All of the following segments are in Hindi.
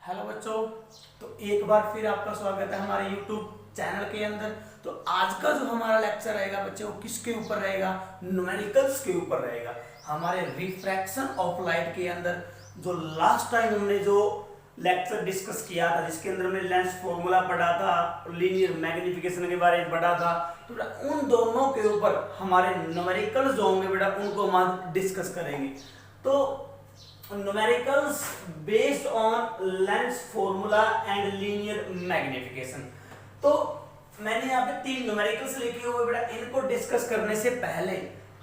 हेलो बच्चों। तो एक बार फिर आपका स्वागत है हमारे YouTube चैनल के अंदर। तो आज का जो हमारा लेक्चर रहेगा बच्चों, वो किसके ऊपर रहेगा? न्यूमेरिकल्स के ऊपर रहेगा। हमारे रिफ्रैक्शन ऑफ लाइट के अंदर जो लास्ट टाइम हमने जो लेक्चर डिस्कस किया था, जिसके अंदर हमने लेंस फॉर्मूला पढ़ा था, लीनियर मैग्निफिकेशन के बारे में पढ़ा था, तो बेटा उन दोनों के ऊपर हमारे न्यूमेरिकल्स जो होंगे बेटा उनको हम आज डिस्कस करेंगे। तो numericals based on lens formula and linear magnification। तो मैंने यहाँ पे तीन न्यूमेरिकल्स लिखे हुए बेटा, इनको डिस्कस करने से पहले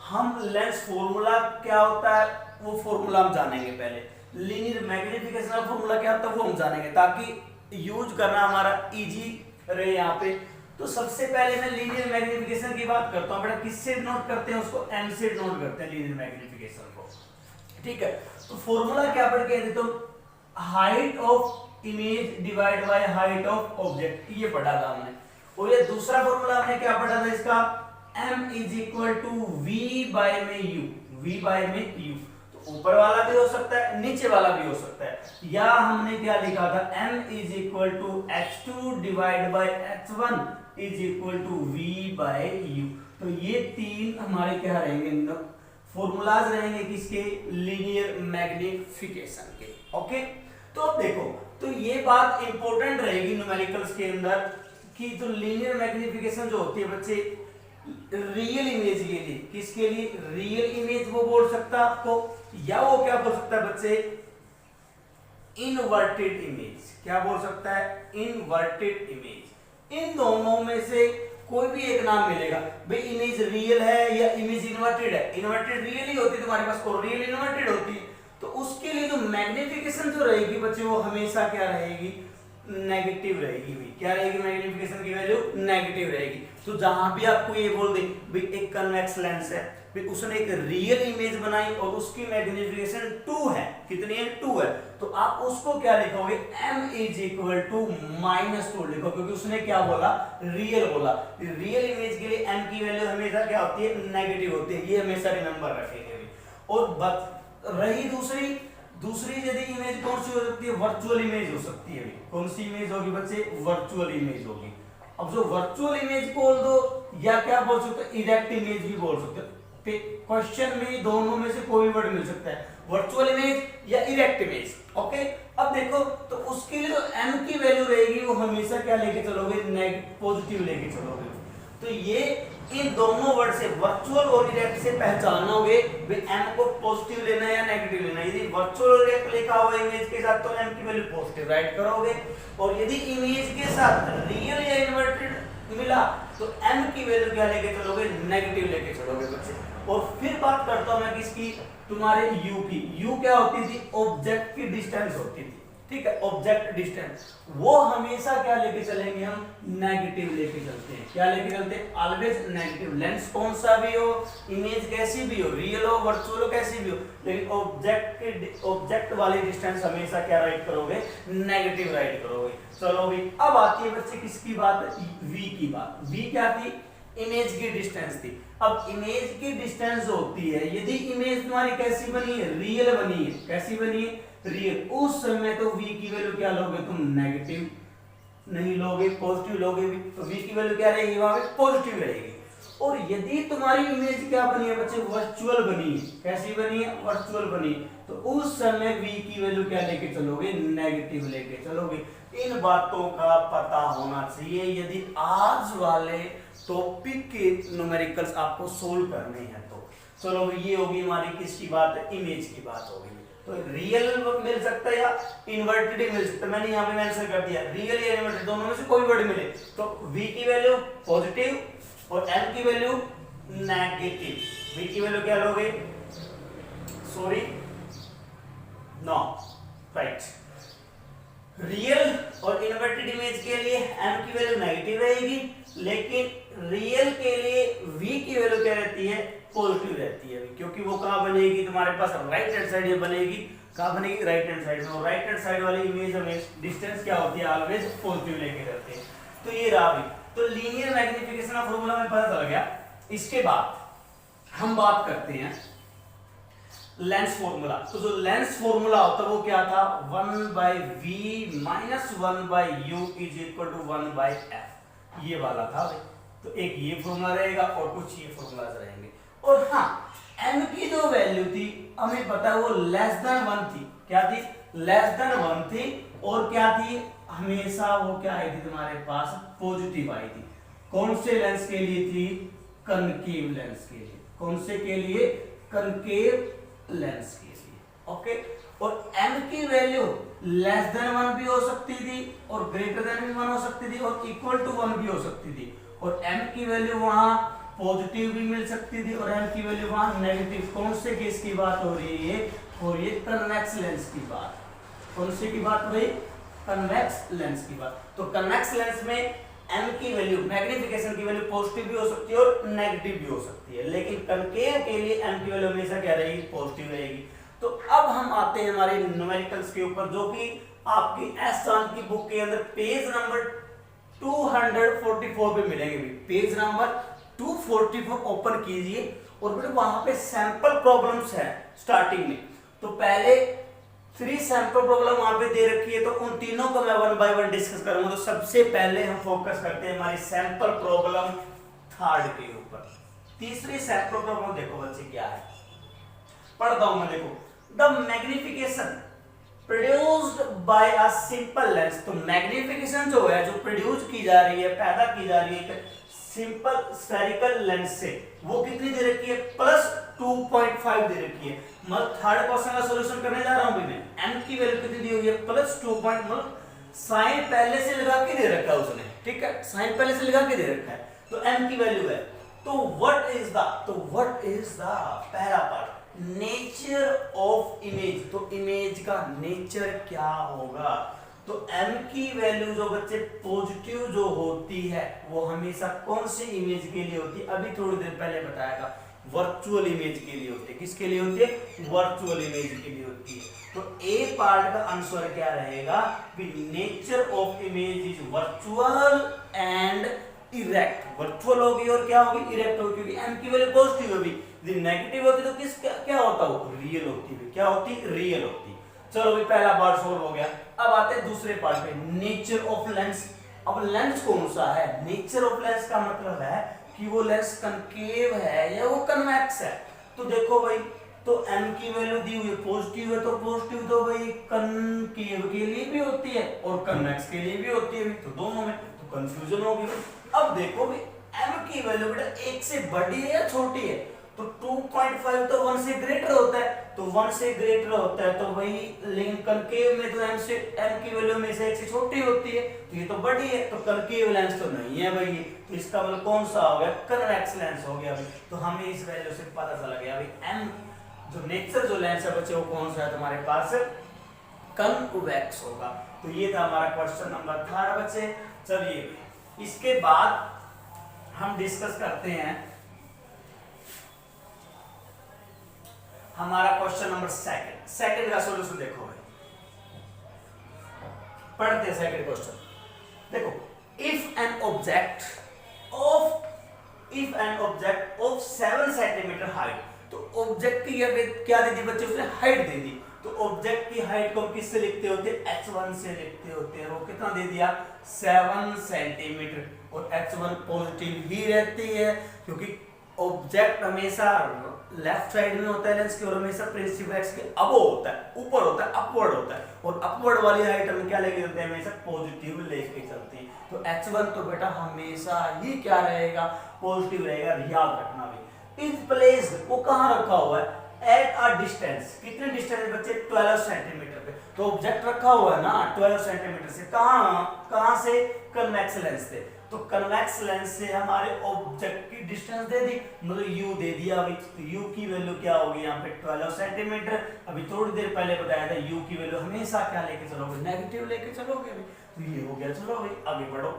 हम लेंस फॉर्मूला क्या होता है वो फॉर्मूला हम जानेंगे। पहले लीनियर मैग्निफिकेशन का फॉर्मूला क्या होता है वो हम जानेंगे, ताकि यूज करना हमारा इजी रहे यहाँ पे। तो सबसे पहले मैं लीनियर मैग्निफिकेशन की बात करता हूँ बेटा। किससे नोट करते हैं उसको? एम से नोट करते हैं लीनियर मैग्निफिकेशन को, ठीक है। तो फॉर्मूला क्या पढ़ के आए? तो height of image divide by height of object, ये पढ़ा था हमने। और ये दूसरा फॉर्मूला हमने क्या पढ़ा था इसका? m is equal to v by में यू, वी बाय में यू। तो ऊपर वाला भी हो सकता है, नीचे वाला भी हो सकता है। या हमने क्या लिखा था? m is equal to h2 divide by h1 is equal to v by u। तो ये तीन हमारे क्या रहेंगे? फॉर्मूलाज रहेंगे किसके? लीनियर मैग्निफिकेशन के। ओके, तो अब देखो, तो ये बात इंपॉर्टेंट रहेगी न्यूमेरिकल्स के अंदर कि जो लीनियर मैग्निफिकेशन जो होती है बच्चे, रियल इमेज के लिए, किसके लिए? रियल इमेज वो बोल सकता है आपको, या वो क्या बोल सकता है बच्चे? Inverted image. क्या बोल सकता है? Inverted image. इन दोनों में से कोई भी एक नाम मिलेगा भाई। इमेज रियल है या इमेज इन्वर्टेड है? इन्वर्टेड रियल ही होती है तुम्हारे पास, और रियल इन्वर्टेड होती है। तो उसके लिए जो मैग्निफिकेशन जो रहेगी बच्चे, वो हमेशा क्या रहेगी? नेगेटिव रहेगी भाई। क्या रहेगी? मैग्निफिकेशन की वैल्यू नेगेटिव रहेगी। तो जहां भी आपको ये बोल दे भाई एक कन्वेक्स लेंस है, फिर उसने एक रियल इमेज बनाई और उसकी मैग्निफिकेशन 2 है, कितनी है? 2 है। तो आप उसको क्या लिखोगे? m इज इक्वल टू -2 लिखो, क्योंकि उसने क्या बोला? रियल बोला। रियल इमेज के लिए m की वैल्यू हमेशा क्या होती है? नेगेटिव होती है। ये हमेशा रिमेंबर रखेंगे। और रही दूसरी यदि इमेज कौन सी हो सकती है? वर्चुअल इमेज हो सकती है। कौन सी इमेज होगी बच्चे? वर्चुअल इमेज होगी। अब जो वर्चुअल इमेज बोल दो, या क्या बोल सकते हो? इरेक्ट इमेज भी बोल सकते हो। क्वेश्चन में दोनों में से कोई वर्ड मिल सकता है, वर्चुअल इमेज या इरेक्ट इमेज। ओके, अब देखो, तो उसके लिए जो m की वैल्यू रहेगी वो हमेशा क्या लेके चलोगे? पॉजिटिव लेके चलोगे। तो ये इन दोनों वर्ड से, वर्चुअल और इरेक्ट से पहचानोगे भाई m को पॉजिटिव लेना है या नेगेटिव लेना है। यदि वर्चुअल और इरेक्ट लिखा हुआ इमेज के साथ, तो m की वैल्यू पॉजिटिव राइट करोगे। और यदि इमेज के साथ रियल या इन्वर्टेड मिला, तो m की वैल्यू क्या लेके चलोगे? नेगेटिव लेके चलोगे बच्चे। और फिर बात करता हूं मैं किसकी? तुम्हारे u की। u क्या होती थी? ऑब्जेक्ट की डिस्टेंस होती थी, ठीक है। ऑब्जेक्ट डिस्टेंस वो हमेशा क्या लेके चलेंगे? हम नेगेटिव लेके चलते हैं। क्या लेके चलते हैं? Always negative. लेंस कौन सा भी हो, इमेज कैसी भी हो, रियल हो, वर्चुअल हो, कैसी भी हो, लेकिन ऑब्जेक्ट वाली डिस्टेंस हमेशा क्या राइट करोगे? नेगेटिव राइट करोगे। चलो भी, अब आती है बच्चे किसकी बात? v की बात। v क्या थी? इमेज की डिस्टेंस थी। अब इमेज की डिस्टेंस होती है, यदि इमेज तुम्हारी कैसी बनी है? रियल बनी है। कैसी बनी है? रियल। उस समय तो v की वैल्यू क्या लोगे तुम? नेगेटिव नहीं लोगे, पॉजिटिव लोगे भी। तो v की वैल्यू क्या रहेगी? वहां पे पॉजिटिव रहेगी। और यदि तुम्हारी इमेज क्या बनी है बच्चे? वर्चुअल बनी है। कैसी बनी है? वर्चुअल बनी। तो उस समय v की वैल्यू क्या लेके चलोगे? नेगेटिव लेके चलोगे। इन बातों का पता होना चाहिए यदि आज वाले टॉपिक के न्यूमेरिकल्स आपको सोल्व करने हैं तो। चलो ये होगी हमारी किसकी बात? इमेज की बात होगी। तो रियल मिल सकता है या इन्वर्टेड मिल सकता है। मैंने यहाँ पे मेंशन कर दिया, रियल या इन्वर्टेड दोनों में से कोई वर्ड मिले तो v की वैल्यू पॉजिटिव और m की वैल्यू नेगेटिव। v की वैल्यू क्या लोगे? Sorry, no, right. रियल और इन्वर्टेड इमेज के लिए m की वैल्यू नेगेटिव रहेगी, लेकिन रियल के लिए v की वैल्यू क्या रहती है? पॉजिटिव रहती है, क्योंकि वो कहां बनेगी? तुम्हारे पास राइट हैंड साइड में बनेगी। कहां बनेगी? राइट हैंड साइड में। और राइट हैंड साइड वाली इमेज हमें डिस्टेंस क्या होती है? ऑलवेज पॉजिटिव लेके चलते हैं। तो ये रहा भी। तो लीनियर मैग्निफिकेशन का फॉर्मूला में पता चल गया। इसके बाद हम बात करते हैं लेंस फॉर्मूला। तो जो लेंस फॉर्मूला होता है वो क्या था, 1/v minus 1/u is equal to 1/f, ये वाला था भाई। तो एक ये फॉर्मूला रहेगा और कुछ ये फॉर्मूलाज रहेंगे। और हाँ, m की जो वैल्यू थी हमें पता है वो लेस देन 1 थी। क्या थी, लेस देन 1 थी। और क्या थी, हमेशा वो क्या आई थी तुम्हारे पास, पॉजिटिव आई थी। कौन से लेंस के लिए थी, कनकेव लेंस के लिए। कौन से के लिए, कनकेव लेंस के लिए। ओके, और m की वैल्यू लेस देन 1 भी हो सकती थी और ग्रेटर देन भी 1 हो सकती थी और इक्वल टू 1 भी हो सकती थी। और m की वैल्यू वहां पॉजिटिव भी मिल सकती थी और m की वैल्यू वहां नेगेटिव। कौन से केस की बात हो रही है, और ये कन्वेक्स लेंस की बात। कौन से की बात हो रही, कन्वेक्स लेंस की बात। तो कन्वेक्स लेंस में m की वैल्यू, मैग्निफिकेशन की वैल्यू पॉजिटिव भी हो सकती है और नेगेटिव भी हो सकती है, लेकिन कनकेव के लिए m की वैल्यू हमेशा क्या रहेगी, पॉजिटिव रहेगी। तो अब हम आते हैं हमारे न्यूमेरिकल्स के ऊपर, जो कि आपकी एस चांद की बुक के अंदर पेज नंबर 244 पे मिलेंगे भी। पेज नंबर 244 ओपन कीजिए और फिर वहां पे सैंपल प्रॉब्लम्स है स्टार्टिंग में। तो पहले 3 सैंपल प्रॉब्लम वहां पे दे रखी है, तो उन तीनों को मैं 1 बाय 1 डिस्कस करूंगा। तो सबसे पहले हम फोकस करते हैं हमारी सैंपल प्रॉब्लम थर्ड के ऊपर। तीसरी सैंपल प्रॉब्लम देखो बच्चे क्या है, पढ़ता हूं मैं, देखो। The magnification produced by a simple lens. तो मैग्निफिकेशन जो है, जो प्रोड्यूस की जा रही है, पैदा की जा रही है सिंपल स्फेरिकल लेंस से, वो कितनी दे रखी है, +2.5 दे रखी है। मतलब थर्ड क्वेश्चन का सॉल्यूशन करने जा रहा हूं मैं। m की वैल्यू कितनी दी हुई है, +2. मतलब साइन पहले से लगा के दे रखा है उसने, ठीक है, साइन पहले से लगा के दे रखा है। तो m की वैल्यू है। तो व्हाट इज द पहला पार्ट, नेचर ऑफ इमेज। तो इमेज का नेचर क्या होगा। तो m की वैल्यू जो बच्चे पॉजिटिव जो होती है वो हमेशा कौन सी इमेज के लिए होती है, अभी थोड़ी देर पहले बताया था, वर्चुअल इमेज के लिए होती है। किसके लिए होती है, वर्चुअल इमेज के लिए होती है। तो ए पार्ट का आंसर क्या रहेगा, nature of image is virtual and erect. Virtual होगी और क्या होगी, इरेक्ट होगी, क्योंकि m की वैल्यू पॉजिटिव होगी। यदि नेगेटिव होती तो किस क्या होता हो, रियल होती है। क्या होती, रियल होती। चलो भाई, पहला पार्ट सॉल्व हो गया। अब आते हैं दूसरे पार्ट पे, नेचर ऑफ लेंस। अब लेंस कौन सा है, नेचर ऑफ लेंस का मतलब है कि वो लेंस कनकेव है या वो कन्वेक्स है। तो देखो भाई, तो m की वैल्यू दी हुई है पॉजिटिव है, तो पॉजिटिव तो भाई कनकेव के लिए भी होती है और कन्वेक्स के लिए भी होती है, तो दोनों में तो कंफ्यूजन होगी। अब देखो भाई, m की वैल्यू बेटा 1 से बड़ी है या छोटी है, तो 2.5 तो 1 से ग्रेटर होता है, तो 1 से ग्रेटर होता है तो वही, लेकिन कनकेव में तो m की वैल्यू में से 1 से छोटी होती है, तो ये तो बड़ी है, तो कनकेव लेंस तो नहीं है भाई। तो इसका मतलब कौन सा हो गया, कन्वेक्स लेंस हो गया भाई। तो हमें इस वैल्यू से पता चला गया भाई m जो नेचर जो लेंस है बच्चे वो कौन सा है तुम्हारे पास, कन्वेक्स होगा। तो ये था हमारा क्वेश्चन नंबर 3 बच्चे। चलिए इसके बाद हम डिस्कस करते हैं हमारा क्वेश्चन नंबर सेकंड का सॉल्यूशन। देखो भाई, पढ़ते हैं सेकंड क्वेश्चन। देखो, if an object of 7 centimetre height. तो ऑब्जेक्ट की क्या दे दी बच्चे, उसने हाइट दे दी। तो ऑब्जेक्ट की हाइट को किससे लिखते होते हैं, h1 से लिखते होते हैं। वो कितना दे दिया, 7 सेंटीमीटर। और h1 पॉजिटिव ही रहती है, क्योंकि ऑब्जेक्ट हमेशा लेफ्ट साइड में होता है लेंस के, और हमेशा प्रिंसिपल एक्स के अबो होता है, ऊपर होता है, अपवर्ड होता है। और अपवर्ड वाली हाइट हम क्या लेके चलते हैं, हमेशा पॉजिटिव लेके चलते हैं। तो h1 तो बेटा हमेशा ही क्या रहेगा, पॉजिटिव रहेगा, याद रखना भी। इज प्लेस्ड, वो कहां रखा हुआ है, एट अ डिस्टेंस। कितने डिस्टेंस बच्चे, 12 सेंटीमीटर पे। तो ऑब्जेक्ट रखा हुआ है ना 12 सेंटीमीटर से, कहां से, कन्वेक्स लेंस से। तो कन्वेक्स लेंस से हमारे ऑब्जेक्ट की डिस्टेंस दे दी, मतलब u दे दिया अभी। तो u की वैल्यू क्या होगी यहाँ पे, 12 सेंटीमीटर। अभी थोड़ी देर पहले बताया था u की वैल्यू हमेशा क्या लेके चलोगे, नेगेटिव लेके चलोगे अभी। तो ये हो गया, चलो भाई आगे बढ़ो।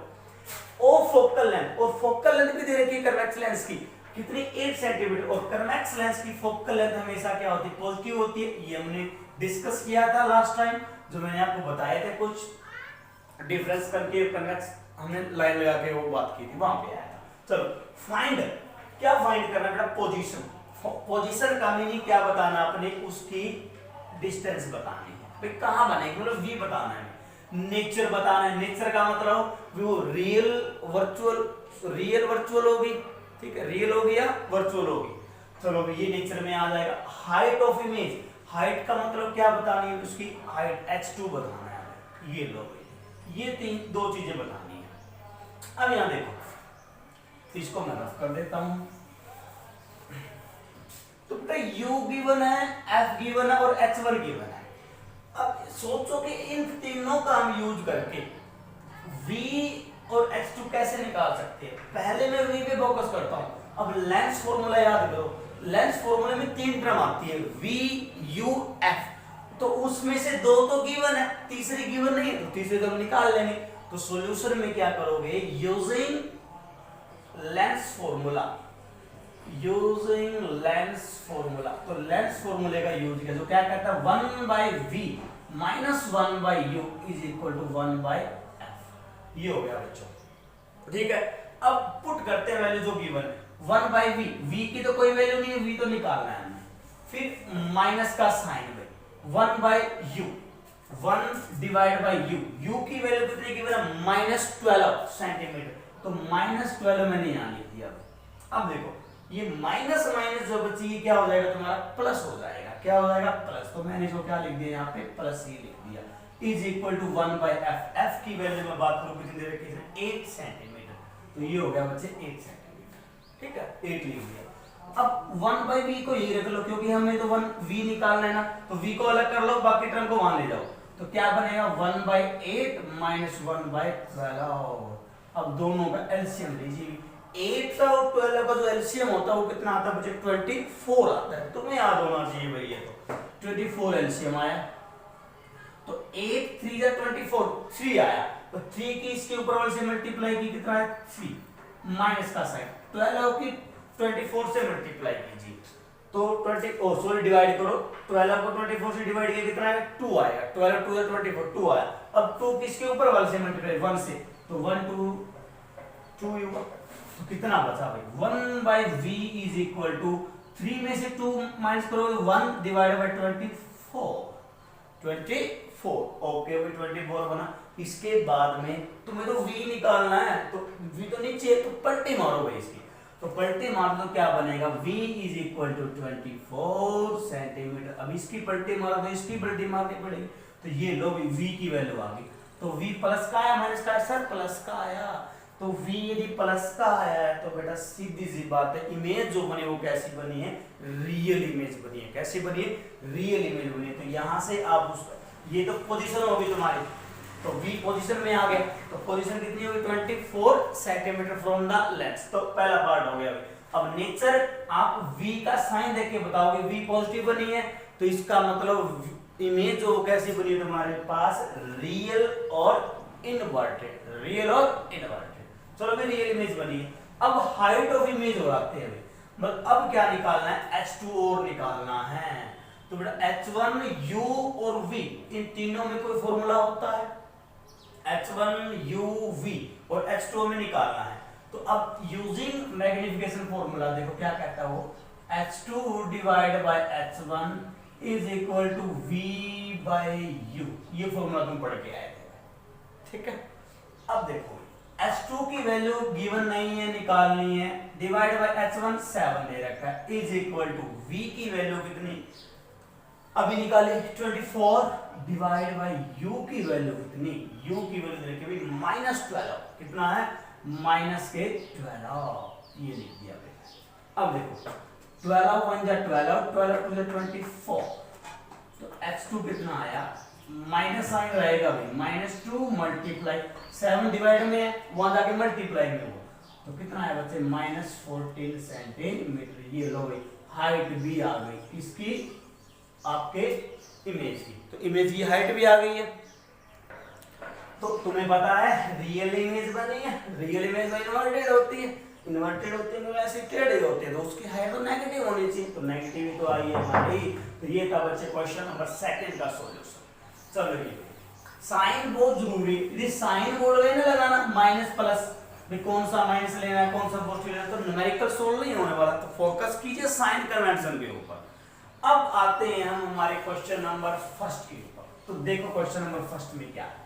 ओ फोकल लेंथ, और फोकल लेंथ भी दे रखी है कन्वेक्स लेंस की, कितनी, 8 सेंटीमीटर। और कन्वेक्स लेंस की फोकल लेंथ हमेशा क्या होती है, पॉजिटिव होती है। ये हमने डिस्कस किया था लास्ट टाइम, जो मैंने आपको बताए थे कुछ डिफरेंस करके, कन्वेक्स हमने लाइन लगा के वो बात की थी, वहां पे आया था। चलो फाइंड, क्या फाइंड करना है बेटा, पोजीशन। पोजीशन का मीनिंग क्या बताना अपने, उसकी डिस्टेंस बतानी है भाई, कहाँ बनेगी मतलब वी बताना है, नेचर बताना है। नेचर का मतलब वो रियल वर्चुअल होगी, ठीक है, रियल होगी या वर्चुअल होगी। चलो ये नेचर में आ जाएगा। हाइट ऑफ इमेज, हाइट का मतलब क्या बतानी है, उसकी हाइट h2 बताना है। ये लो ये दो चीजें बतानी है। अब यहां देखो, इसको मैं रफ कर देता हूं। तो बेटा u गिवन है, f गिवन है और h1 गिवन है। अब सोचो कि इन तीनों का हम यूज करके v और h2 कैसे निकाल सकते हैं। पहले मैं v पे फोकस करता हूं। अब लेंस फॉर्मूला याद करो, लेंस फॉर्मूले में 3 टर्म आती है v u f, तो उसमें से 2 तो गिवन है, तीसरी गिवन नहीं है, तो तीसरी तो हम निकाल लेंगे। तो सॉल्यूशन में क्या करोगे, यूजिंग लेंस फॉर्मूला, तो लेंस फॉर्मूले का यूज किया, जो क्या कहता है 1/v minus 1/u is equal to 1/f। ये हो गया बच्चों, ठीक है। अब पुट करते हैं वैल्यू जो गिवन है, 1/v, v की तो कोई वैल्यू नहीं है, v तो निकालना है हमें। फिर माइनस का साइन में 1/u, 1 divide by u, u की वैल्यू कितनी गिवन है -12 सेंटीमीटर, तो -12 मैंने यहां लिख दिया। अब देखो ये माइनस माइनस जो बची है क्या हो जाएगा तुम्हारा, प्लस हो जाएगा। क्या हो जाएगा, प्लस। तो मैंने जो क्या लिख दिया यहाँ पे, प्लस ही लिख दिया, is equal to 1/f। f की वैल्यू में बात करूं कितनी दे रखी है, 8 सेंटीमीटर, तो ये हो गया बच्चे 8 सेंटीमीटर, ठीक है, 8 लिख दिया। अब 1/v को यही रख लो, क्योंकि हमें तो 1v निकालना है ना, तो v को अलग कर लो, बाकी टर्म को वहां ले जाओ, तो क्या बनेगा 1/8 माइनस 1/12। अब दोनों का एलसीएम लीजिए, 8 और 12 का जो एलसीएम होता है वो कितना आता है बच्चे, 24 आता है। तुम्हें याद होना चाहिए भाई, ये तो 24 एलसीएम आया, तो 8 3 जा 24, 3 आया, तो 3 की इसके ऊपर वाले से मल्टीप्लाई की, कितना है 3, माइनस का साइन 12 की 24 से मल्टीप्लाई कीजिए, तो 20 डिवाइड करो, 12 को 24 से डिवाइड किया कितना है 2 आएगा, 12 2 24 2 आया। अब 2 किसके ऊपर वाले से मल्टीप्लाई 1 से, तो 1 2 2 यू, तो कितना बचा भाई 1/v इज इक्वल टू 3 में से 2 माइनस करोगे 1 डिवाइडेड बाय 24। ओके भाई 24 बना। इसके बाद में तुम्हें तो v निकालना है, तो v तो नीचे है, तो पलटी मारो भाई इसकी, तो पलटी मार दो, क्या बनेगा v is equal to 24 centimetre. अब इसकी पलटी मारो तो इसकी पलटी मारनी पड़ेगी, तो ये लो भाई v की वैल्यू आ गई। तो v प्लस का आया, माइनस का सर प्लस का आया, तो v यदि प्लस का आया है तो बेटा सीधी सी बात है, इमेज जो बनी वो कैसी बनी है, रियल इमेज बनी है। कैसी बनी है, रियल इमेज बनी है। तो यहां से आप उसका, ये तो पोजीशन होगी तुम्हारी, तो v पोजीशन में आ गया, तो पोजीशन कितनी होगी 24 सेंटीमीटर फ्रॉम द लेंस, तो पहला पार्ट हो गया। अब नेचर आप v का साइन देख के बताओगे, v पॉजिटिव बनी है, तो इसका मतलब इमेज जो कैसी बनी है तुम्हारे पास, रियल और इनवर्टेड, रियल और इनवर्टेड। चलो भी रियल इमेज बनी है। अब हाइट ऑफ इमेज हो आते हैं, मतलब अब क्या निकालना है, h2 और निकालना है। तो बेटा h1 u और v, इन तीनों में कोई फॉर्मूला होता है, h1 u v और h2 में निकालना है। तो अब यूजिंग मैग्निफिकेशन फॉर्मूला देखो क्या कहता है वो, h2 divide by h1 is equal to v by u। ये फॉर्मूला तुम पढ़ के आए थे, ठीक है। अब देखो h2 की वैल्यू गिवन नहीं है, निकालनी है, डिवाइड बाय h1 7 दे रखा है, इज इक्वल टू v की वैल्यू कितनी अभी निकाले 24 डिवाइड बाय u की वैल्यू कितनी, u की वैल्यू देखिए भाई -12, कितना है -12, ये लिख दिया भाई। अब देखो 12 1 जा 12, 12 2 जा 24, तो h2 कितना आया, माइनस साइन रहेगा भाई, -2 मल्टीप्लाई 7 डिवाइड में वहां जाके मल्टीप्लाई में हो, तो कितना है बच्चे -14 सेंटीमीटर। ये लो भाई हाइट भी आ गई इसकी, आपके इमेज की, तो इमेज की हाइट भी आ गई है। तो तुम्हें पता है रियल इमेज बनी है, रियल इमेज इन्वर्टेड होती है, इन्वर्टेड होते हैं वैसे टेढ़े होते हैं, तो उसकी हाइट तो नेगेटिव होनी चाहिए, तो नेगेटिव तो आई है हमारी। तो ये था बच्चे क्वेश्चन नंबर 2 का सॉल्यूशन। चलो ये साइन बहुत जरूरी है, यदि साइन बोल गए ना लगाना माइनस प्लस, भी कौन सा माइनस लेना है, कौन सा पॉजिटिव लेना है, तो न्यूमेरिकल सोल्व नहीं होने वाला, तो फोकस कीजिए साइन कन्वेंशन के ऊपर। अब आते हैं हम हमारे क्वेश्चन नंबर फर्स्ट के ऊपर। तो देखो क्वेश्चन नंबर फर्स्ट में क्या है,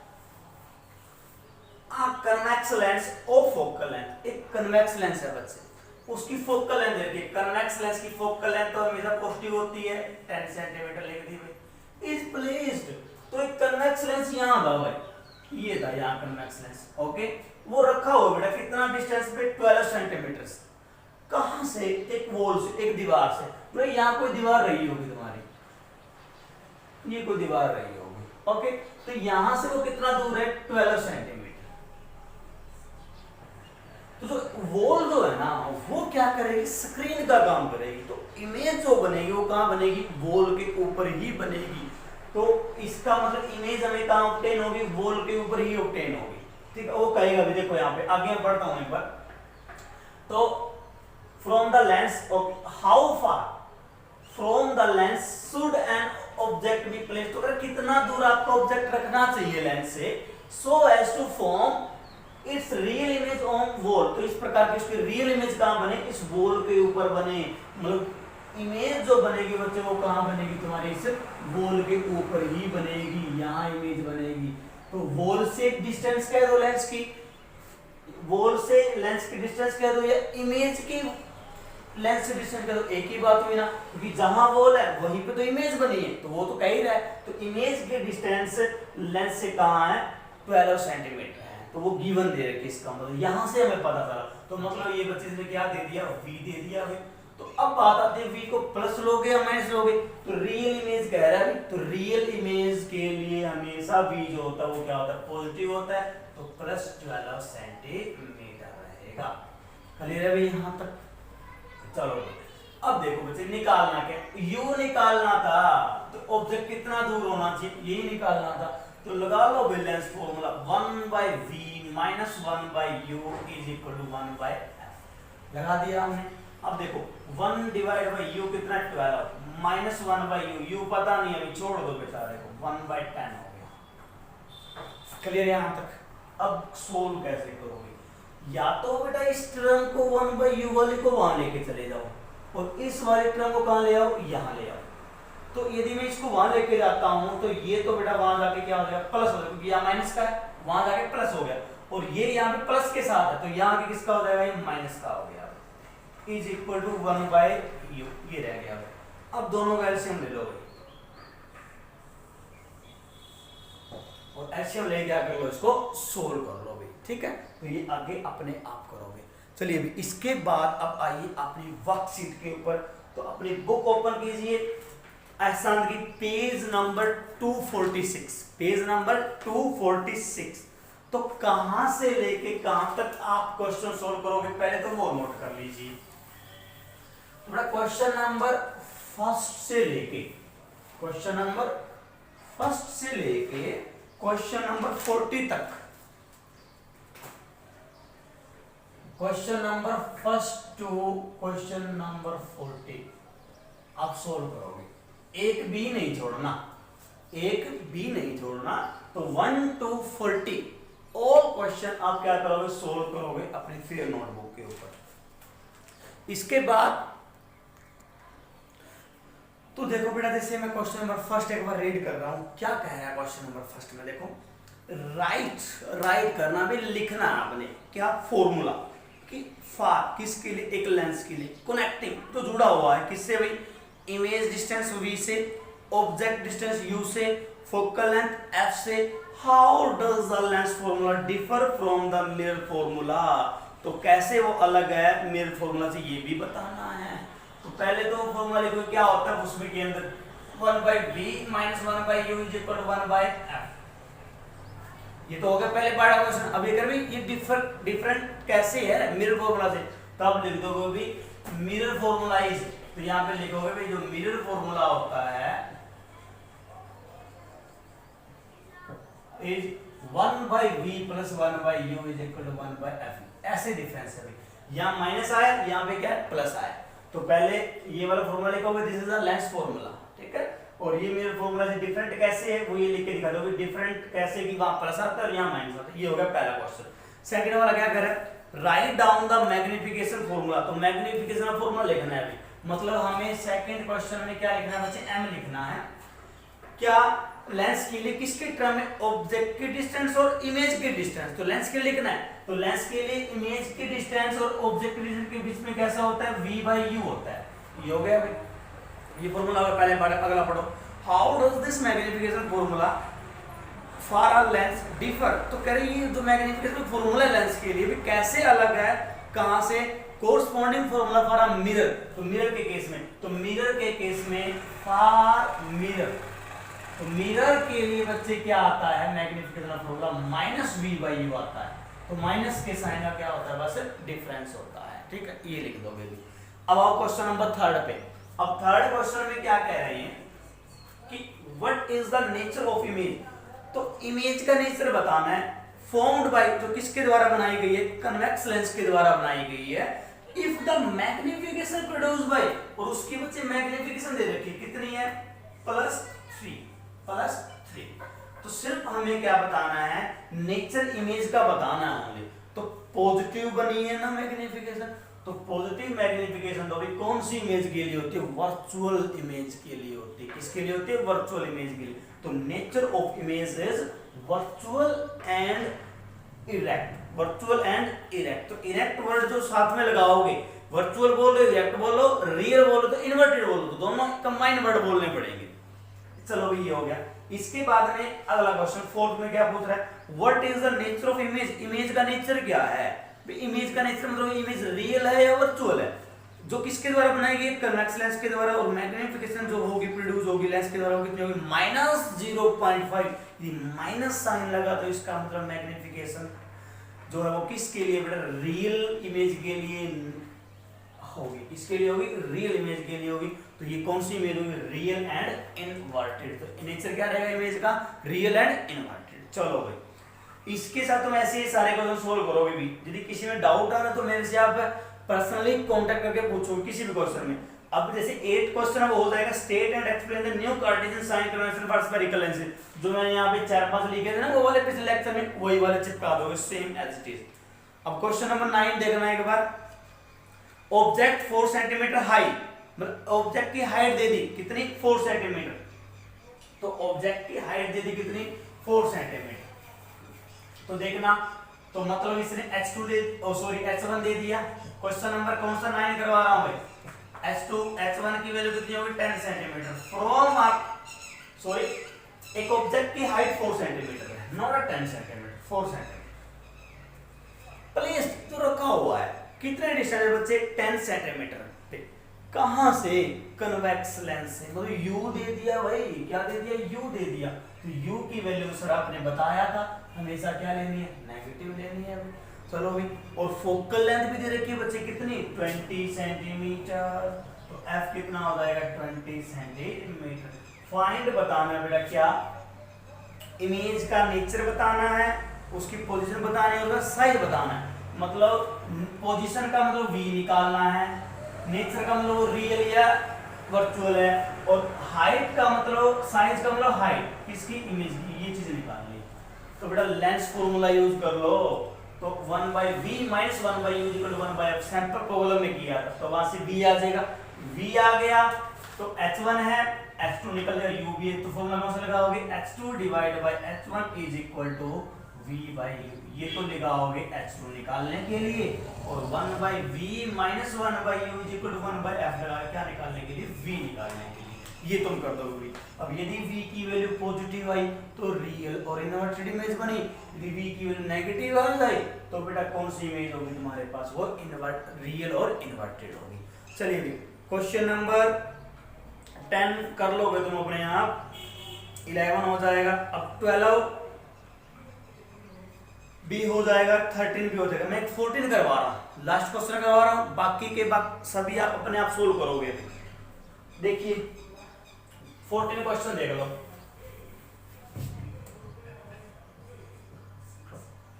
कन्वेक्स लेंस और फोकल लेंथ। एक कन्वेक्स लेंस है बच्चे, उसकी फोकल लेंथ देखिए, कन्वेक्स लेंस की फोकल लेंथ तो हमेशा पॉजिटिव होती है, 10 सेंटीमीटर लिख दी भाई, इज प्लेस्ड। तो एक कन्वेक्स लेंस यहां था भाई, ये था यहाँ कन्वेक्स लेंस, ओके, वो रखा हुआ बेटा कितना डिस्टेंस पे, 12 सेंटीमीटर। कहां से, एक वॉल से, एक दीवार से, मतलब यहाँ कोई दीवार रही होगी तुम्हारी, ये कोई दीवार रही होगी, ओके, तो यहां से वो कितना दूर है, 12 सेंटीमीटर। तो जो वॉल जो है ना, वो क्या करेगी, स्क्रीन का काम करेगी, तो इमेज जो बनेगी वो कहां बनेगी, वॉल के ऊपर ही बनेगी। तो इसका मतलब इमेज हमें कहां ऑब्टेन होगी, वॉल के ऊपर ही ऑब्टेन होगी, ठीक है। वो कहेगा भी, देखो यहाँ पे आगे बढ़ता हूं एक बार, तो from the lens of how far from the lens should an object be placed, तो अगर कितना दूर आपको ऑब्जेक्ट रखना चाहिए लेंस से, so as to form its real image on wall, तो इस प्रकार की उसकी रियल इमेज कहां बने, इस वॉल के ऊपर बने। मतलब इमेज जो बनेगी बच्चे वो कहां बनेगी, तुम्हारी इस वॉल के ऊपर ही बनेगी, यहां इमेज बनेगी। तो वॉल से डिस्टेंस कह दो लेंस की, वॉल से लेंस की डिस्टेंस कह दो, या इमेज की लेंस से डिस्टेंस कह दो, एक ही बात हुई ना, क्योंकि जहां वॉल है वहीं पे तो इमेज बनी है, तो वो तो कह ही रहा है। तो इमेज के डिस्टेंस लेंस से कहां है, 12 सेंटीमीटर है, तो वो गिवन दे रखे, इसका मतलब यहां से हमें पता चला। तो मतलब ये बच्चे ने क्या दे दिया, v दे दिया है। तो अब बात आती है v को प्लस लोगे या माइनस लोगे, तो रियल इमेज कह रहा है, तो रियल इमेज के लिए हमेशा v जो होता है वो क्या होता है, पॉजिटिव होता है, तो प्लस 12 सेंटीमीटर रहेगा। क्लियर है भाई यहां तक, चलो अब देखो बच्चे निकालना क्या, u निकालना था, तो ऑब्जेक्ट कितना दूर होना चाहिए, यही निकालना था। तो लगा लो balance formula, 1/v minus 1/u is equal to 1/f, लगा दिया हमने। अब देखो 1 डिवाइड बाई u कितना, 12, माइनस 1/u, u पता नहीं अभी छोड़ दो बेटा, देखो 1/10 हो गया। क्लियर यहां तक। अब सोल्व कैसे करोगे, या तो बेटा इस टर्म को 1/u वाले को वहां लेके चले जाओ, और इस वाले टर्म को कहां ले आओ, यहां ले आओ। तो यदि मैं इसको वहां लेके जाता हूं, तो ये तो बेटा वहां जाके क्या हो जाएगा, प्लस हो जाएगा, क्योंकि यहाँ माइनस का है, वहां जाके प्लस हो गया, और ये यहाँ पे प्लस के साथ है, तो यहाँ के किसका हो जाएगा, ये माइनस का हो गया, इज इक्वल टू 1/u, ये रह गया। अब दोनों का एलसीएम ले लो भाई, और एलसीएम ले क्या कर लो, इसको सोल्व कर लो भाई, ठीक है। तो ये आगे अपने आप करोगे। चलिए अभी इसके बाद अब आइए अपनी वर्कशीट के ऊपर, तो अपनी बुक ओपन कीजिए, एहसान की पेज नंबर 246, पेज नंबर 246। तो कहां से लेके कहां तक आप क्वेश्चन सोल्व करोगे, पहले तो वो नोट कर लीजिए। क्वेश्चन नंबर फर्स्ट से लेके, क्वेश्चन नंबर फर्स्ट से लेके क्वेश्चन नंबर 40 तक, question number first to question number 40 आप सोल्व करोगे, एक भी नहीं छोड़ना, एक भी नहीं छोड़ना। तो 1 to 40 ऑल क्वेश्चन आप क्या करोगे, सोल्व करोगे अपनी फेयर नोटबुक के ऊपर। इसके बाद तो देखो बेटा, जैसे मैं क्वेश्चन नंबर फर्स्ट एक बार रीड कर रहा हूं, क्या कह रहा है क्वेश्चन नंबर फर्स्ट में, देखो राइट करना भी, लिखना है आपने क्या, फॉर्मूला कि फार किसके लिए, एक लेंस के लिए, कनेक्टिंग तो जुड़ा हुआ है किससे भाई, इमेज डिस्टेंस v से, ऑब्जेक्ट डिस्टेंस u से, फोकल लेंथ f से। How does the lens formula differ from the mirror formula, तो कैसे वो अलग है मिरर फॉर्मूला से, ये भी बताना है। तो पहले तो फॉर्मूला लिखो क्या होता है, उसमें के अंदर 1/v minus 1/u is equal to 1/f, ये तो हो गया पहले पढ़ा क्वेश्चन। अब ये कर भी, ये डिफरेंट कैसे है मिरर फॉर्मूला से, तब लिख दोगे भी मिरर फॉर्मूला इज, तो यहाँ पे लिखोगे भी जो मिरर फॉर्मूला होता है is 1/v plus 1/u is equal to 1/f, ऐसे डिफरेंस है। यहाँ माइनस आया, यहाँ पे क्या है, प्लस आया, तो पहले ये वाला फॉर्मूला लिखोगे, this is the lens formula, ठीक है। और ये मिरर फॉर्मूला से डिफरेंट कैसे है वो ये लिख के दिखा दोगे, डिफरेंट कैसे कि वहां प्लस आता है और यहाँ माइनस आता है। ये हो गया पहला क्वेश्चन। सेकंड वाला क्या कर रहा है, write down the magnification formula. तो मैग्निफिकेशन का फॉर्मूला लिखना है अभी, मतलब हमें सेकंड क्वेश्चन में क्या लिखना है बच्चे, m लिखना है। क्या लेंस के लिए किसके टर्म में, ऑब्जेक्ट की डिस्टेंस और इमेज की डिस्टेंस। तो लेंस के लिए लिखना है, तो लेंस के लिए इमेज की डिस्टेंस और ऑब्जेक्ट की डिस्टेंस के बीच में कैसा होता है, v/u होता है। ये हो गया भाई, ये फॉर्मूला पहले पढ़ो, अगला पढ़ो। How does this magnification formula for a lens differ. तो कह रही है जो मैग्निफिकेशन फॉर्मूला लेंस के लिए भी कैसे अलग है, कहां से, corresponding formula for a mirror. तो मिरर के केस में, तो मिरर के केस में फॉर मिरर, तो मिरर के लिए बच्चे क्या आता है मैग्निफिकेशन फॉर्मूला, -v/u आता है। तो माइनस के साइन का क्या होता है, बस डिफरेंस होता है। ठीक है, ये लिख दोगे भी। अब आओ क्वेश्चन नंबर 3 पे। अब थर्ड क्वेश्चन में क्या कह रहे हैं कि what is the nature of image. तो इमेज का नेचर बताना है, फॉर्म्ड बाय, जो किसके द्वारा बनाई गई है, कन्वेक्स लेंस के द्वारा बनाई गई है। If the magnification produce by, और उसकी बच्चे मैग्निफिकेशन दे रखी है कितनी है, +3। तो सिर्फ हमें क्या बताना है, नेचर इमेज का बताना है हमें। तो पॉजिटिव बनी है ना मैग्निफिकेशन, तो पॉजिटिव मैग्निफिकेशन तो भी कौन सी इमेज के लिए होती है, वर्चुअल इमेज के लिए होती है। किसके लिए होती है, वर्चुअल इमेज के लिए। तो nature of image is virtual and erect, virtual and erect. तो इरेक्ट वर्ड जो साथ में लगाओगे, वर्चुअल बोलो, इरेक्ट बोलो, रियल बोलो, तो इन्वर्टेड बोलो, तो दोनों कंबाइन वर्ड बोलने पड़ेंगे। चलो ये हो गया। इसके बाद में अगला क्वेश्चन 4 में क्या पूछ रहा है, what is the nature of image. Image का नेचर क्या है, इमेज का नेचर मतलब इमेज रियल है या वर्चुअल है, जो किसके द्वारा बनाई गई, कन्वेक्स लेंस के द्वारा। और मैग्निफिकेशन जो होगी प्रोड्यूस होगी लेंस के द्वारा, कितनी होगी, -0.5। ये माइनस साइन लगा तो इसका मतलब मैग्निफिकेशन जो है वो किसके लिए बेटा, रियल इमेज के लिए होगी। किसके लिए होगी, रियल इमेज के लिए होगी। तो ये कौन सी इमेज होगी, रियल एंड इनवर्टेड। तो नेचर क्या रहेगा इमेज का, रियल एंड इनवर्टेड। चलो भाई, इसके साथ तुम ऐसे ही सारे क्वेश्चन सोल्व करोगे भी। यदि किसी में डाउट आ रहा तो मेरे से आप पर्सनली कांटेक्ट करके पूछोगे किसी भी क्वेश्चन में। अब जैसे 8 क्वेश्चन अब हो जाएगा, state and explain the new Cartesian sign convention for spherical lenses. जो मैंने यहाँ पे 4-5 लिखे थे ना, वो वाले पिछले लेक्चर में वही वाले चिपका दोगे सेम एज इट इज। अब क्वेश्चन नंबर 9 देखना एक बार। ऑब्जेक्ट 4 सेंटीमीटर हाई, मतलब ऑब्जेक्ट की हाइट दे दी कितनी, 4 सेंटीमीटर। तो ऑब्जेक्ट की हाइट दे दी कितनी, 4 सेंटीमीटर। तो देखना, तो मतलब इसने H1 दे दिया। क्वेश्चन नंबर कौन सा 9 करवा रहा हूं भाई, H1 की वैल्यू कितनी होगी, 10 सेंटीमीटर। फ्रॉम एक ऑब्जेक्ट की हाइट 4 सेंटीमीटर है, नॉट 10 सेंटीमीटर, 4 सेंटीमीटर। प्लेस जो रखा हुआ है कितने डिस्टेंस है बच्चे, 10 सेंटीमीटर पे। कहां से, कन्वेक्स लेंस से। मतलब u दे दिया भाई, क्या दे दिया, u दे दिया। तो u की वैल्यू सर आपने बताया था हमेशा क्या लेनी है, नेगेटिव लेनी है। चलो भाई, और फोकल लेंथ भी दे रखी है बच्चे कितनी, 20 सेंटीमीटर। तो f कितना हो जाएगा, 20 सेंटीमीटर। फाइंड बताना है बेटा, क्या इमेज का नेचर बताना है, उसकी पोजीशन बतानी है, उसका साइज बताना है। मतलब पोजीशन का मतलब v निकालना है, नेचर का मतलब रियल या वर्चुअल है, और हाइट का मतलब, साइज का मतलब हाइट किसकी, इमेज की। ये चीज निकालनी है। तो बेटा लेंस फॉर्मूला यूज कर लो। तो 1/v - 1/u = 1/f। Sample problem में किया था, तो वहां से v आ जाएगा, v आ गया तो h1 है, h2 निकल जाएगा, u भी है। तो फॉर्मूला कौन सा लगाओगे, h2 / h1 = v/u। ये तो लगाओगे h2 निकालने के लिए, और 1/v - 1/u = 1/f लगा क्या निकालने के लिए, v निकालने के लिए। ये तुम कर दोगे। अब यदि v की वैल्यू पॉजिटिव आई तो रियल और इन्वर्टेड इमेज बनी, यदि v की वैल्यू नेगेटिव आ जाए तो बेटा कौन सी इमेज होगी तुम्हारे पास, वो रियल और इन्वर्टेड होगी। चलिए भी क्वेश्चन नंबर 10 कर लोगे तुम अपने आप, 11 हो जाएगा। अब 12 भी हो जाएगा, 13 भी हो जाएगा। मैं 14 करवा रहा हूँ, लास्ट क्वेश्चन करवा रहा हूँ, बाकी के सभी आप अपने आप सोल्व करोगे। देखिए 14 क्वेश्चन देख लो,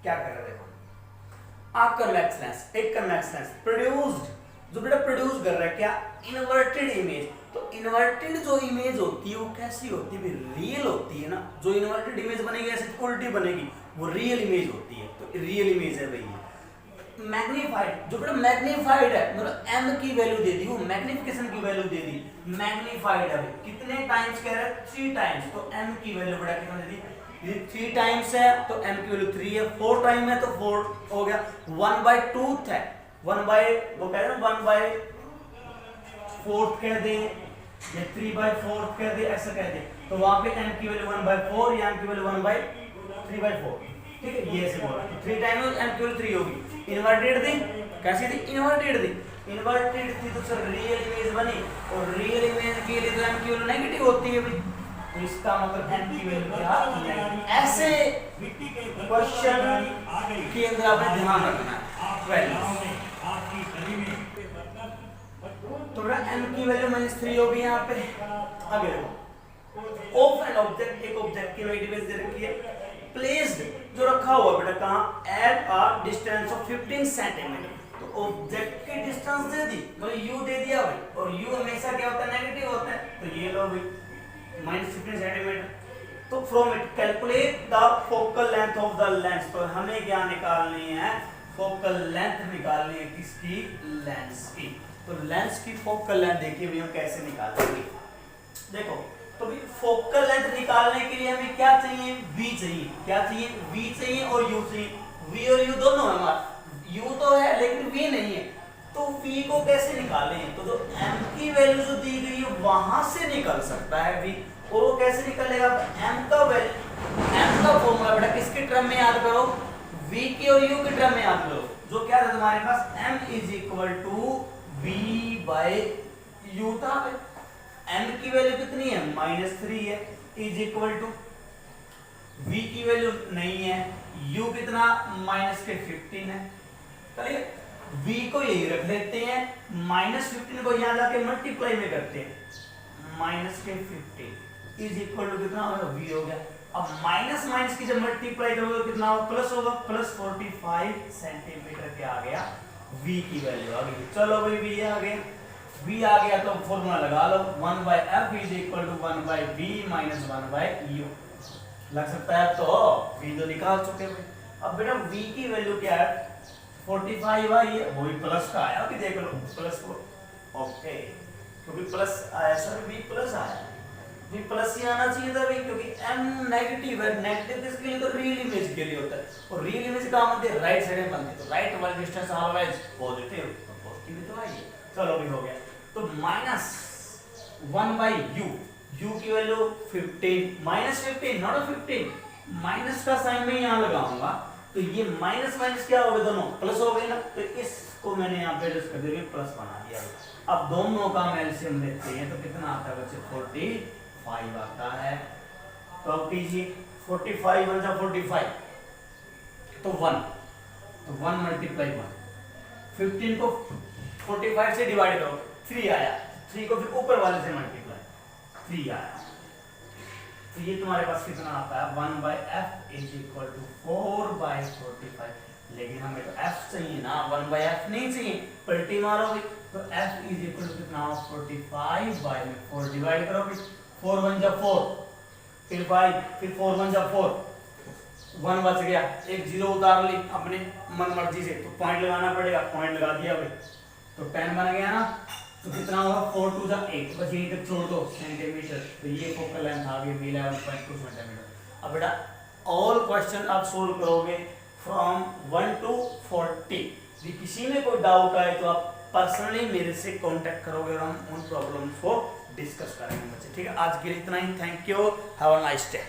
क्या कर रहे देखो। आप कन्वेक्स लेंस, एक कन्वेक्स लेंस प्रोड्यूस्ड, जो बेटा प्रोड्यूस कर रहा है क्या, इन्वर्टेड इमेज। तो इन्वर्टेड जो इमेज होती है वो कैसी होती है, रियल होती है ना। जो इन्वर्टेड इमेज बनेगी ऐसे उल्टी बनेगी, वो रियल इमेज होती है। तो रियल इमेज है भाई, मैग्नीफाइड, जो बेटा मैग्नीफाइड है मतलब m की वैल्यू दे दी, वो मैग्निफिकेशन की वैल्यू दे दी, मैग्नीफाइड है। कितने टाइम्स कह रहा है? 3 टाइम्स, तो m की वैल्यू बेटा कितना दे दी? ये 3 टाइम्स है तो m की वैल्यू 3 है, 4 टाइम है तो 4 हो गया, 1/2 है, 1 बाय वो कह रहे हैं 1/4 कह दे या 3/4 कह दे, ऐसा कह दे, तो वहां पे m की वैल्यू 1/4 या m की वैल्यू 1/3/4, ठीक है, ये ऐसे बोला 3 टाइम में m की वैल्यू 3 होगी। इन्वर्टेड थी, कैसी थी? इन्वर्टेड थी, इन्वर्टेड थी तो सर रियल इमेज बनी, और रियल इमेज के लिए तो m की वैल्यू नेगेटिव होती है भाई, तो इसका मतलब m की वैल्यू क्या है? ऐसे क्वेश्चन के अंदर आपने ध्यान रखना है। तो m की वैल्यू -3 होगी यहाँ पे। आगे देखो, ऑफ एन ऑब्जेक्ट, एक ऑब्जेक्ट की वेट इमेज दे रखी है, प्लेस्ड जो रखा हुआ बेटा कहाँ? At a distance of 15 centimetre, तो ऑब्जेक्ट की डिस्टेंस दे दी, मतलब u दे दिया भाई, और u हमेशा क्या होता है? नेगेटिव होता है, तो ये लो भाई -15 सेंटीमीटर। तो from it calculate the focal length of the lens, तो हमें क्या निकालनी है? फोकल लेंथ निकालनी है, किसकी? लेंस की। तो लेंस की फोकल लेंथ देखिए भैया कैसे निकालेंगे, देखो, तो भी फोकल लेंथ निकालने के लिए हमें क्या चाहिए? v चाहिए, क्या चाहिए? v चाहिए और u चाहिए, v और u दोनों है हमारे, u तो है लेकिन v नहीं है, तो v को कैसे निकालें? तो जो m की वैल्यू जो दी गई है वहां से निकल सकता है v, और वो कैसे निकलेगा? m का वैल्यू, m का फॉर्मूला बेटा किसके टर्म में याद करो? v की और u के टर्म में याद करो, जो क्या था तुम्हारे पास? m v/u था, m की वैल्यू कितनी है? -3 है, इज इक्वल टू v की वैल्यू नहीं है, u कितना? -15 है, चलिए v को यही रख लेते हैं, -15 को यहाँ जाके मल्टीप्लाई में करते हैं, -15 इज इक्वल टू कितना होगा? v हो गया। अब माइनस माइनस की जब मल्टीप्लाई करोगे तो कितना होगा? प्लस होगा, +45 सेंटीमीटर के आ गया, v की वैल्यू आ गई। चलो भाई v आ गया, v आ गया तो फॉर्मूला लगा लो, 1/f is equal to 1/v minus 1/u, लग सकता है, तो v तो निकाल चुके हैं। अब बेटा v की वैल्यू क्या है? 45 आई है, वो भी प्लस का आया, अभी देख लो प्लस को, ओके, क्योंकि प्लस आया सर, v प्लस आया, v प्लस ही आना चाहिए था भाई, क्योंकि m नेगेटिव है, नेगेटिव किसके लिए? तो रियल इमेज के लिए होता है, और रियल इमेज का मतलब राइट साइड में बनती है, तो राइट वाली डिस्टेंस ऑलवेज पॉजिटिव, तो पॉजिटिव तो आइए। चलो भी हो गया, तो -1/u, u की वैल्यू 15, -15 नॉट 15, माइनस का साइन मैं यहाँ लगाऊंगा, तो ये माइनस माइनस क्या हो गए? दोनों प्लस हो गए ना, तो इसको मैंने यहाँ पे एडजस्ट कर दिया, प्लस बना दिया। अब दोनों का एलसीएम लेते हैं तो कितना आता है बच्चे? 45 आता है, तो अब कीजिए 45 × 45 तो 1, तो 1 × 1, 15 को 45 से डिवाइड करो, 3 आया, 3 को फिर ऊपर वाले से मल्टीप्लाई, 3 आया, तो ये तुम्हारे पास कितना आता है? 1/f इज इक्वल टू 4/45, लेकिन हमें तो f चाहिए ना, 1/f नहीं चाहिए, पलटी मारोगे तो f इज इक्वल टू कितना? 45/4 डिवाइड करोगे, 4 × 1 = 4, फिर 5, फिर 4 × 1 = 4, 1 बच गया, एक 0 उतार ली अपने मन मर्जी से, तो पॉइंट लगाना पड़ेगा, पॉइंट लगा दिया भाई, तो 10 बन गया ना, तो कितना होगा? 4 × 2 = 8, बस यहीं तक छोड़ दो सेंटीमीटर, तो ये फोकल लेंथ आ गई 11.2 सेंटीमीटर। अब बेटा ऑल क्वेश्चन आप सोल्व करोगे फ्रॉम 1 to 40, यदि किसी में कोई डाउट आए तो आप पर्सनली मेरे से कांटेक्ट करोगे और हम उन प्रॉब्लम्स को डिस्कस करेंगे बच्चे, ठीक है। आज के लिए इतना ही, thank you, have a nice day.